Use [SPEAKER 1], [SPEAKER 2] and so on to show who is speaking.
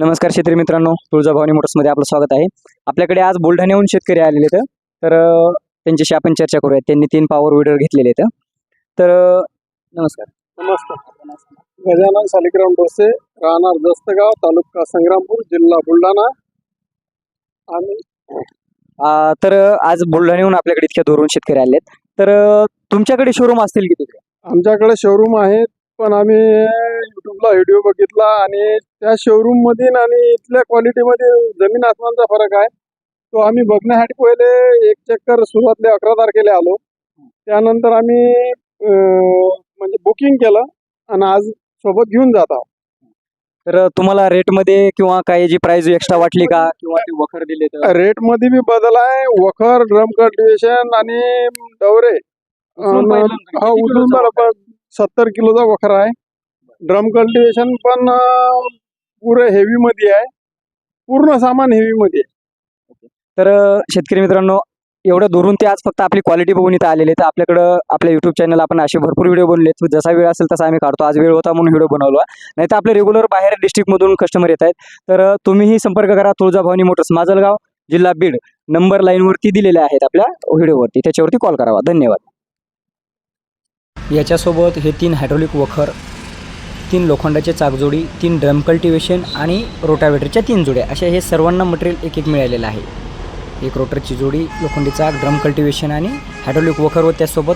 [SPEAKER 1] नमस्कार शेतकरी मित्रांनो, तुळजाभवानी मोटर्समध्ये आपलं स्वागत आहे. आपल्याकडे आज बुलढाण्याहून शेतकरी आलेले आहेत. तर त्यांच्याशी आपण चर्चा करूया. त्यांनी 3 पॉवर विडर घेतलेले आहेत. तर नमस्कार.
[SPEAKER 2] नमस्कार. गजानन शालिग्राम डोसे, राहणार दस्तगाव, तालुका संग्रामपूर, जिल्हा बुलढाणा. आणि
[SPEAKER 1] तर आज बुलढाण्याहून आपल्याकडे इतक्या दूरून शेतकरी आले आहेत. तर तुमच्याकडे शोरूम असतील की तिथे?
[SPEAKER 2] आमच्याकडे शोरूम आहेत, पण आम्ही युट्यूबला व्हिडिओ बघितला आणि त्या शोरूम मध्ये आणि इथल्या क्वालिटीमध्ये जमीन आसमानचा फरक आहे. तो आम्ही बघण्यासाठी पहिले एक चक्कर सुरुवातले 11 तारखेला आलो. त्यानंतर आम्ही म्हणजे बुकिंग केलं आणि आज सोबत घेऊन जात आहोत.
[SPEAKER 1] तर तुम्हाला रेटमध्ये किंवा काही जी प्राइस एक्स्ट्रा वाटली का, किंवा ते वखर दिले तर?
[SPEAKER 2] रेट मध्ये बी बदल आहे. वखर, ड्रम कल्टिवेशन आणि डवरे उचलून 70 किलोचा वखर आहे. ड्रम कल्टिवेशन पण पुरे हेवी मध्ये आहे. पूर्ण सामान हेवी मध्ये.
[SPEAKER 1] तर शेतकरी मित्रांनो, एवढं दुरून ते आज फक्त आपली क्वालिटी बघून इथं आलेले. तर आपल्याकडं आपल्या युट्यूब चॅनल आपण असे भरपूर व्हिडिओ बनले. जसा वेळ असेल तसा आम्ही काढतो. आज वेळ होता म्हणून व्हिडिओ बनवला. नाही तर आपले रेग्युलर बाहेर डिस्ट्रिक्टमधून कस्टमर येत आहेत. तर तुम्हीही संपर्क करा. तुळजाभवानी मोटर्स, माजलगाव, जिल्हा बीड. नंबर लाईनवरती दिलेले आहेत आपल्या व्हिडिओवरती, त्याच्यावरती कॉल करावा. धन्यवाद. याच्यासोबत हे 3 हायड्रोलिक वखर, 3 लोखंडाचे चाकजोडी, 3 ड्रम कल्टिवेशन आणि रोटावेटरच्या 3 जोड्या, अशा हे सर्वांना मटेरियल एक मिळालेलं आहे. एक रोटरची जोडी, लोखंडी चाक, ड्रम कल्टिवेशन आणि हायड्रोलिक वखर व त्यासोबत